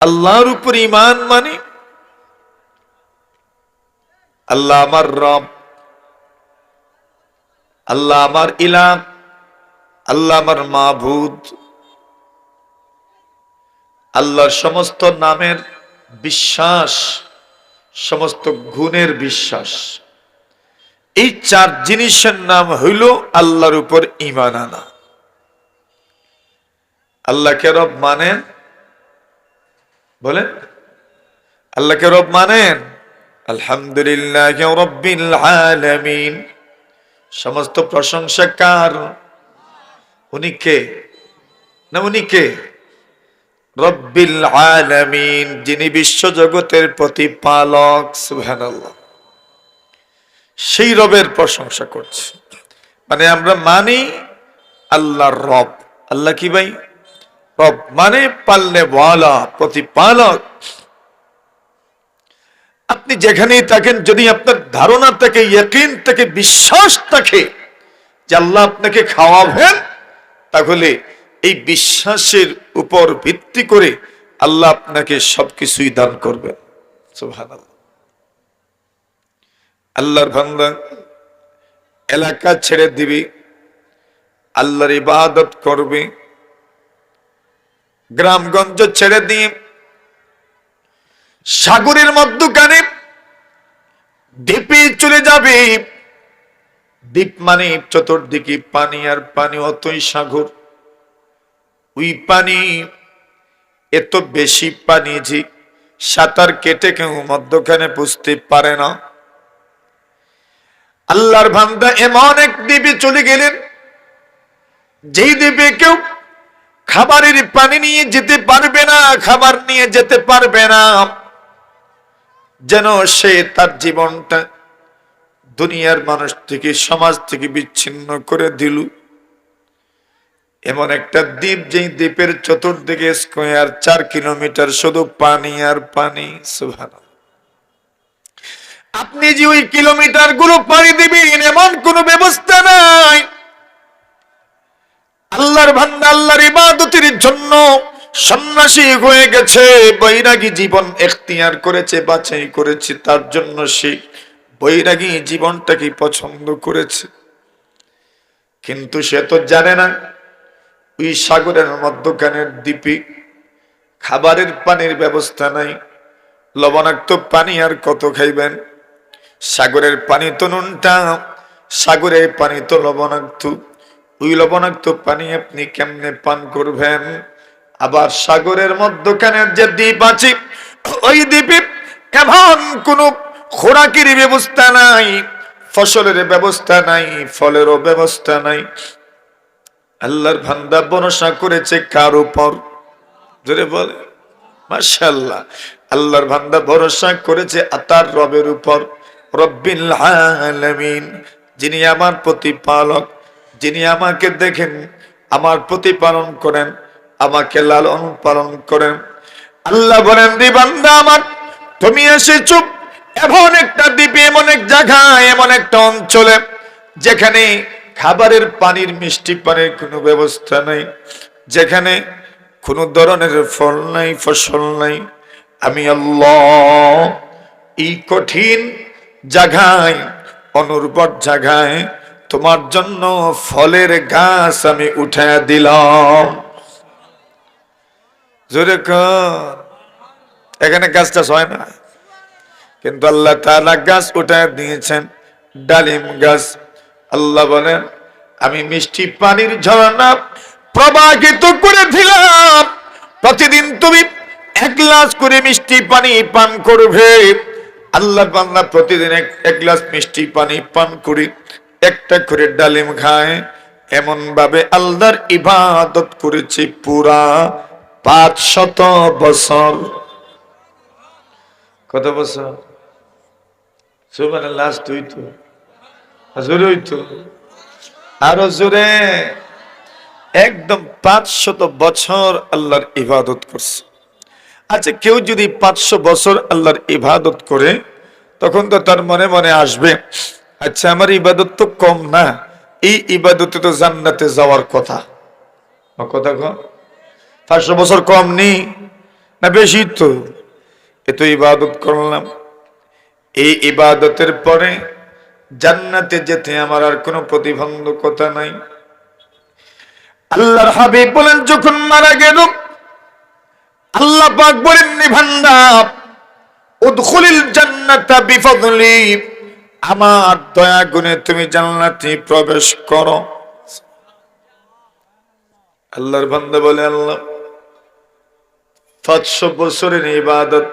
আল্লাহর উপর ঈমান মানে আল্লাহ আমার রব, আল্লাহ আমার ইলাহ, আল্লাহ আমার মাবুদ। আল্লাহর সমস্ত নামের বিশ্বাস, সমস্ত গুণের বিশ্বাস, এই চার জিনিসের নাম হইল আল্লাহর উপর ঈমান আনা। আল্লাহকে রব মানেন? বলেন, আল্লাহকে রব মানেন? আলহামদুলিল্লাহ রাব্বিল আলামিন। সমস্ত প্রশংসা কার? উনি কে? না উনি কে? রব্বিল আলামিন, যিনি বিশ্বজগতের প্রতিপালক। সুবহানাল্লাহ। সেই রবের প্রশংসা করছে। মানে আমরা মানি আল্লাহর রব। আল্লাহ কি ভাই? রব মানে পালনে ওয়ালা, প্রতিপালক। আপনি যেখানেই থাকেন, যদি আপনার ধারণা থেকে, ইয়াকিন থেকে, বিশ্বাস থাকে যে আল্লাহ আপনাকে খাওয়াবেন, তাহলে এই বিশ্বাসের উপর ভিত্তি করে আল্লাহ আপনাকে সবকিছুই দান করবেন। সুবহানাল্লাহ। আল্লাহর বান্দা এলাকা ছেড়ে দিবি, আল্লাহর ইবাদত করবি, গ্রামগঞ্জ ছেড়ে দিয়ে সাগরের মধ্যখানে দ্বীপে চলে যাবে। দ্বীপ মানে চতুর্দিকে পানি আর পানি, অতই সাগর। ওই পানি এত বেশি পানি যে সাঁতার কেটে কেউ মধ্যখানে বুঝতে পারে না। আল্লাহর বান্দা এমন এক দ্বীপে চলে গেলেন, যেই দ্বীপে কেউ খাবারের পানি নিয়ে যেতে পারবে না, খাবার নিয়ে যেতে পারবে না। যেন সে তার জীবনটা দুনিয়ার মানুষ থেকে, সমাজ থেকে বিচ্ছিন্ন করে দিল। এমন একটা দ্বীপ, যেই দ্বীপের চতুর্দিকে স্কয়ার 4 কিলোমিটার শুধু পানি আর পানি। সুবহানাল্লাহ। আপনি যে ওই কিলোমিটার গুলো পানি দিবেন, এমন কোন ব্যবস্থা নাই। আল্লাহর বান্দা আল্লাহর ইবাদতের জন্য সন্ন্যাসী হয়ে গেছে, বৈরাগী জীবন এখতিয়ার করেছে, বাছাই করেছে, তার জন্য সে বৈরাগী জীবনটাকে পছন্দ করেছে। কিন্তু সে তো জানে না ওই সাগরের মধ্যখানের দ্বীপে খাবারের পানির ব্যবস্থা নাই। লবণাক্ত পানি আর কত খাইবেন? সাগরের পানি তো নুনটা, সাগরের পানি তো লবণাক্ত। ওই লবণাক্ত পানি আপনি কেমনে পান করবেন? আবার সাগরের মধ্যখানের যে দ্বীপ আছে, ওই দ্বীপে এমন কোন খোরাকের ব্যবস্থা নাই, ফসলের ব্যবস্থা নাই, ফলেরও ব্যবস্থা নাই। আল্লাহর বান্দা ভরসা করেছে কার উপর? জোরে বলে মাশাআল্লাহ। আল্লাহর বান্দা ভরসা করেছে তার রবের উপর, রব্বিল আলামিন, যিনি আমার প্রতিপালক, যিনি আমাকে দেখেন, আমার প্রতিপালন করেন, আমাকে লালন পালন করেন। আল্লাহ বলেন, রে বান্দা আমার, তুমি এসেছো এমন একটা দ্বীপে, এমন এক জায়গায়, এমন একটা অঞ্চলে যেখানে খাবারের পানির, মিষ্টি পানির কোনো ব্যবস্থা নাই, যেখানে কোনো ধরনের ফল নাই, ফসল নাই। আমি আল্লাহ এই কঠিন জায়গায়, অনুর্বর জায়গায় তোমার জন্য ফলের গাছ আমি উঠায়া দিলাম। জোরে কর। এখানে গাছটা হয় না, কিন্তু আল্লাহ তাআলা গাছ উঠায়া দিয়েছেন, ডালিম গাছ। আল্লাহ বলেন, আমি মিষ্টি পানির ঝর্ণা প্রবাহিত করে দিলাম। প্রতিদিন তুমি 1 গ্লাস করে মিষ্টি পানি পান করবে। আল্লাহর বান্দা প্রতিদিন এক গ্লাস মিষ্টি পানি পান করে একটা করে ডালিম খায়। এমন ভাবে আল্লাহর ইবাদত করেছে পুরা 500 বছর। কত বছর? সুবহানাল্লাহ। তুই তো জোরে হইতো, আরো জোরে। একদম 500 বছর আল্লাহর ইবাদত করছে। আচ্ছা, কেউ যদি 500 বছর আল্লাহর ইবাদত করে, তখন তো তার মনে মনে আসবে, আচ্ছা আমার ইবাদত তো কম না, এই ইবাদতে তো জান্নাতে যাওয়ার কথা। কথা কম, 500 বছর কম নেই। না বেশি? তো এত ইবাদত করলাম, এই ইবাদতের পরে জান্নাতে যেতে আমার আর কোনো প্রতিবন্ধকতা নাই। আল্লাহর হাবিব বলেন যখন মারা গেল, আল্লাহ পাক বলেননি বান্দা উদখুলিল জান্নাতা বিফদলি, আমার দয়া গুণে তুমি জান্নাতে প্রবেশ করো। আল্লাহর বান্দা বলে আল্লাহ 500 বছরের ইবাদত,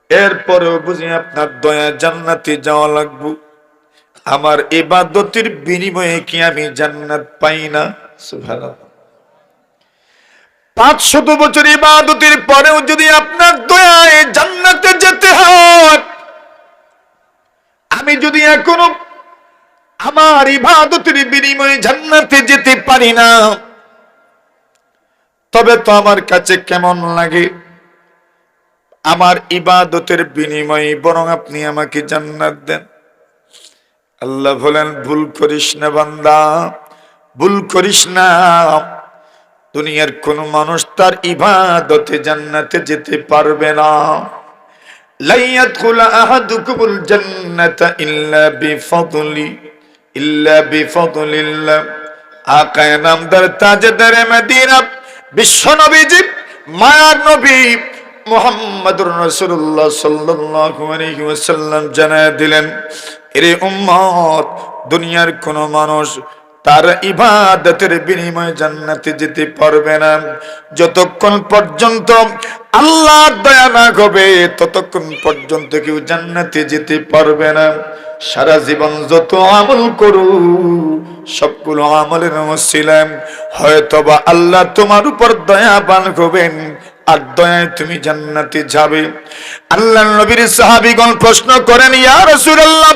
এরপরেও বুঝি আপনার দয়া জান্নাতে যাওয়া লাগবে, আমার ইবাদতের বিনিময়ে কি আমি জান্নাত পাই না? সুবহানাল্লাহ। 500 বছর ইবাদতের পরেও যদি আপনার দয়ায় জান্নাতে যেতে হয়, আমি যদি এখনো আমার ইবাদতের বিনিময়ে জান্নাতে যেতে পারি না, তবে তো আমার কাছে কেমন লাগে। আমার ইবাদতের বিনিময়ে বরং আপনি আমাকে জান্নাত দেন। আল্লাহ বলেন ভুল করিস না বান্দা, ভুল করিস না। দুনিয়ার কোন মানুষ তার ইবাদতে জান্নাতে যেতে পারবে না। লা ইয়াদখুলু আহাদুকুমুল জান্নাতা ইল্লা বিফদলিল্লাহ। আকায়ে নামদার তাজদারে মদিনা বিশ্ব নবীজি, মায়ার নবী মুহাম্মদুর রাসূলুল্লাহ সাল্লাল্লাহু আলাইহি ওয়াসাল্লাম জানায় দিলেন, এরে উম্মত, দুনিয়ার কোন মানুষ তার ইবাদতের বিনিময়ে জান্নাতে যেতে পারবে না। যতক্ষণ পর্যন্ত আল্লাহর দয়া না হবে ততক্ষণ পর্যন্ত কেউ জান্নাতে যেতে পারবে না। সারা জীবন যত আমল করু, সবগুলো আমলের ওসিলায় হয়তোবা আল্লাহ তোমার উপর দয়াবান হবেন, আর দয়ায় তুমি জান্নাতে যাবে। আল্লাহর নবীর সাহাবীগণ প্রশ্ন করেন, ইয়া রাসূলুল্লাহ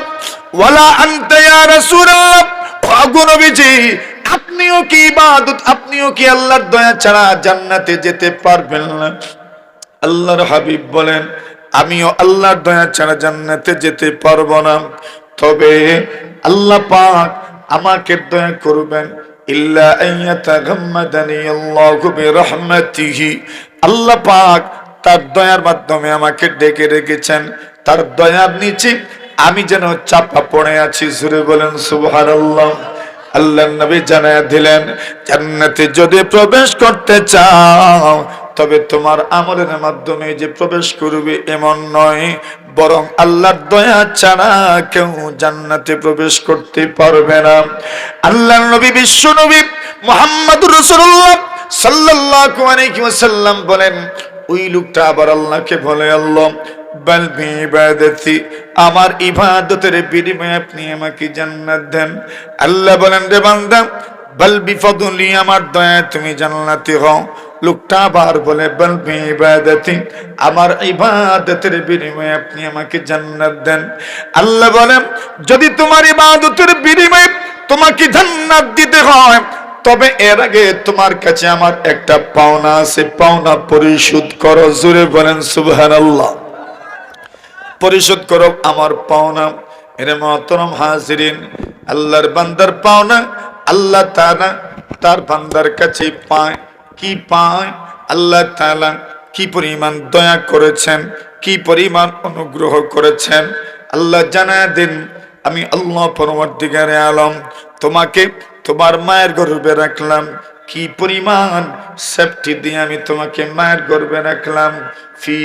ওয়ালা আনতা ইয়া রাসূলুল্লাহ, ওগো নবীজি আপনিও কি ইবাদত, আপনিও কি আল্লাহর দয়া ছাড়া জান্নাতে যেতে পারবেন না? আল্লাহর হাবিব বলেন, আমিও আল্লাহর দয়া ছাড়া জান্নাতে যেতে পারবো না, তবে আল্লাহ পাক আমাকে দয়া করবেন। ইল্লা আইয়াতাগাম্মাদানি আল্লাহু বিরহমাতিহি, আল্লাহ পাক তার দয়ার মাধ্যমে আমাকে ডেকে রেখেছেন, তার দয়ার নিচে আমি যেন চাপা পড়ে আছি। জোরে বলেন সুবহানাল্লাহ। আল্লাহর নবী জানায়া দিলেন, জান্নাতে যদি প্রবেশ করতে চাও তবে তোমার আমলের মাধ্যমে যে প্রবেশ করবে এমন নয়, বরং আল্লাহর দয়া ছাড়া কেউ জান্নাতে প্রবেশ করতে পারবে না। আল্লাহর নবী বিশ্ব নবী মুহাম্মদুর রাসূলুল্লাহ সাল্লাল্লাহু আলাইহি ওয়াসাল্লাম বলেন, ওই লোকটা আবার আল্লাহকে বলে, আল্লাহ বাল বিইবাদাতি, আমার ইবাদতের বিনিময়ে আপনি আমাকে জান্নাত দেন। আল্লাহ বলেন, রে বান্দা বাল বিফদলি, আমার দয়ায় তুমি জান্নাতি হও। লোকটা আবার বলে, বাল বিইবাদাতি, আমার ইবাদতের বিনিময়ে আপনি আমাকে জান্নাত দেন। আল্লাহ বলেন, যদি তোমার ইবাদতের বিনিময়ে তোমাকে জান্নাত দিতে হয়, তবে এর আগে তোমার কাছে আমার একটা পাওনা আছে, পাওনা পরিশোধ করো। জোরে বলেন সুবহানাল্লাহ। পরিশোধ করো আমার পাওনা। এরে মুহতারাম হাজিরিন, আল্লাহর বান্দার পাওনা আল্লাহ তাআলা তার বান্দার কাছে পায়। কি পায়? আল্লাহ তাআলা কি পরিমাণ দয়া করেছেন, কি পরিমাণ অনুগ্রহ করেছেন আল্লাহ জানায় দেন। আমি আল্লাহ পরবর্তীকারে আলম তোমাকে তোমার মায়ের গর্ভে রাখলাম, কি পরিমাণ সেফটি দিয়ে আমি তোমাকে মায়ের গর্ভে রাখলাম। ফি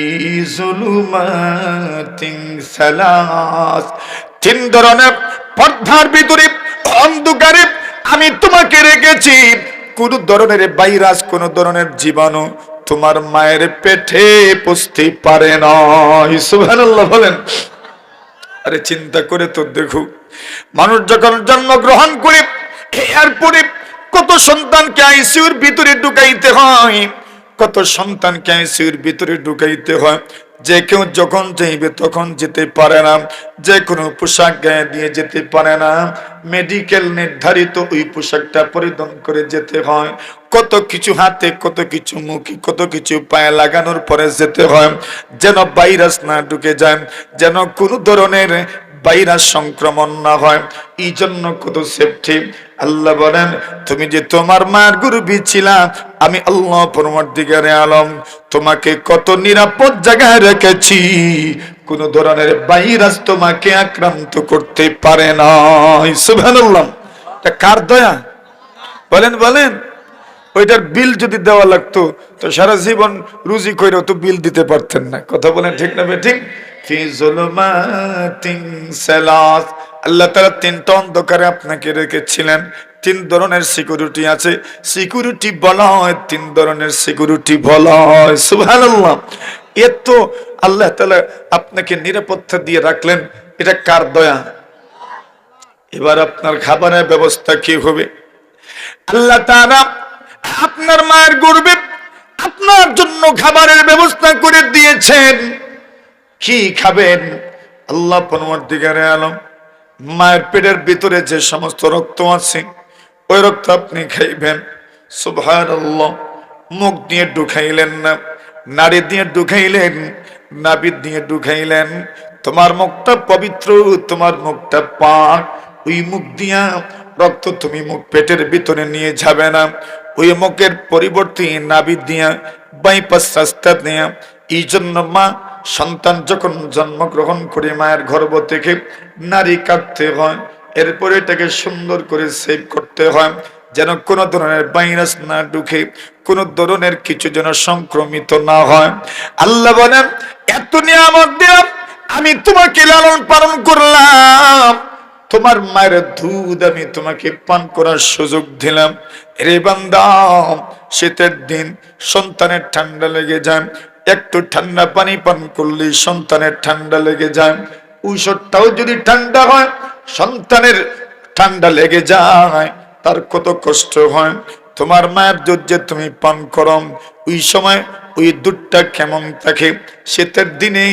যুলুমাতিন সালাস, 3 ধরনের পর্দার ভিতরে অন্ধকারে আমি তোমাকে রেখেছি। কোন ধরনের ভাইরাস, কোন ধরনের জীবাণু তোমার মায়ের পেটে পৌঁছতে পারে না। সুবহানাল্লাহ বলেন। আরে চিন্তা করে তো দেখো, মানুষ যখন জন্মগ্রহণ করে এরপরে কত সন্তানকে আইসিইউর ভিতরে ঢুকাইতে হয়, কত সন্তানকে আইসিইউর ভিতরে ঢুকাইতে হয়। যে কেউ যখন চাইবে তখন যেতে পারে না, যে কোনো পোশাক গায়ে দিয়ে যেতে পারে না, মেডিকেল নির্ধারিত ওই পোশাকটা পরিধান করে যেতে হয়। কত কিছু হাতে, কত কিছু মুখে, কত কিছু পায়ে লাগানোর পরে যেতে হয়, যেন ভাইরাস না ঢুকে যায়, যেন কোনো ধরনের ভাইরাস সংক্রমণ না হয়। এই জন্য কত সেফটি। আল্লাহ বলেন, তুমি যে তোমার মার গর্ভে ছিলা, আমি আল্লাহ পরবর্তীকারে আলম তোমাকে কত নিরাপদ জায়গায় রেখেছি, কোন ধরনের ভাইরাস তোমাকে আক্রান্ত করতে পারে না। সুবহানাল্লাহ। এটা কার দয়া বলেন বলেন? ওইটার বিল যদি দেওয়া লাগতো তো সারা জীবন রুজি কইরেও তো বিল দিতে পারতেন না। কথা বলেন ঠিক না ঠিক? ফি যুলুমাতিন সালাস, আল্লাহ তাআলা তিনটা অন্ধকারে আপনাকে রেখেছিলেন। তিন ধরনের সিকিউরিটি আছে, সিকিউরিটি বলা হয়, তিন ধরনের সিকিউরিটি বলা হয়। সুবহানাল্লাহ। এত আল্লাহ তাআলা আপনাকে নিরাপত্তা দিয়ে রাখলেন, এটা কার দয়া? এবার আপনার খাবারের ব্যবস্থা কি হবে? আল্লাহ তাআলা আপনার মায়ের গর্ভে আপনার জন্য খাবারের ব্যবস্থা করে দিয়েছেন। কি খাবেন? আল্লাহ পরবর্তীকারে আলম মায়ের পেটের ভিতরে যে সমস্ত রক্ত আছে ওই রক্ত আপনি খাইবেন। সুবহানাল্লাহ। মুখ দিয়ে ঢুকাইলেন না, নাড়ি দিয়ে ঢুকাইলেন, নাভি দিয়ে ঢুকাইলেন। তোমার মুখটা পবিত্র, তোমার মুখটা পাক। ওই মুখ দিয়া রক্ত তুমি মুখ পেটের ভিতরে নিয়ে যাবে না, ওই মুখের পরিবর্তে নাভি দিয়া বাইপাস রাস্তা দিয়া। এই জন্য মা সন্তান যখন জন্মগ্রহণ করে মায়ের গর্ভ থেকে নারী কাটতে হয়, এরপরে এটাকে সুন্দর করে সেভ করতে হয় যেন কোনো ধরনের ভাইরাস না ঢুকে, কোনো ধরনের কিছু যেন সংক্রমিত না হয়। আল্লাহ বলেন এত নিয়ামত দিলাম, আমি তোমাকে লালন পালন করলাম, তোমার মায়ের দুধ আমি তোমাকে পান করার সুযোগ দিলাম। রে বান্দা, শীতের দিন সন্তানের ঠান্ডা লেগে যায়, একটু ঠান্ডা পানি পান করলে সন্তানের ঠান্ডা লেগে যায়। ঔষধটাও যদি ঠান্ডা হয়, সন্তানের ঠান্ডা লেগে যায়, তার কত কষ্ট হয়। তোমার মায়ের দুধ যে তুমি পান করো, ওই সময় ওই দুধটা কেমন থাকে? শীতের দিনে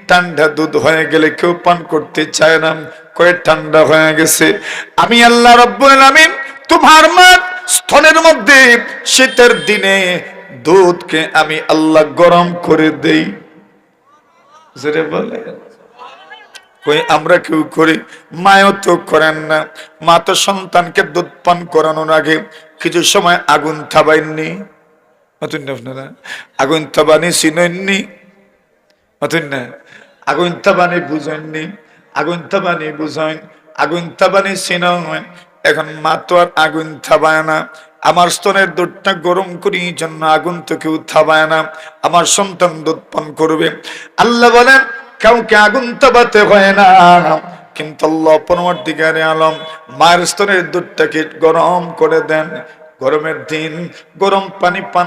ঠান্ডা দুধ হয়ে গেলে কেউ পান করতে চায় না, কয়ে ঠান্ডা হয়ে গেছে। আমি আল্লাহ রাব্বুল আলামিন তোমার মা স্তনের মধ্যে শীতের দিনে দুধকে আমি আল্লাহ গরম করে দেই। যেটা বলে কই আমরা কেউ করি, মায়ও তো করেন না। মা তো সন্তানকে দুধ পান করানোর আগে কিছু সময় আগুন থাবাইননি? আপনারা আগুন থাবানি চিনেননি? না আগুন থাবানি বুঝেননি? আগুন থাবানি বুঝেন, আগুন থাবানি চিনেন। এখন মা তো আর আগুন থাবায় না। আমার স্তনের দুধটা গরম করি জন্য আগুন তো কেউ থাবায় না, আমার সন্তান দুধ পান করবে। আল্লাহ বলেন কাউকে আগুন থাবাতে হয় না, কিন্তু আল্লাহ পরবর্তীকারে আলম মায়ের স্তনের দুধটাকে গরম করে দেন। গরমের দিন গরম পানি পান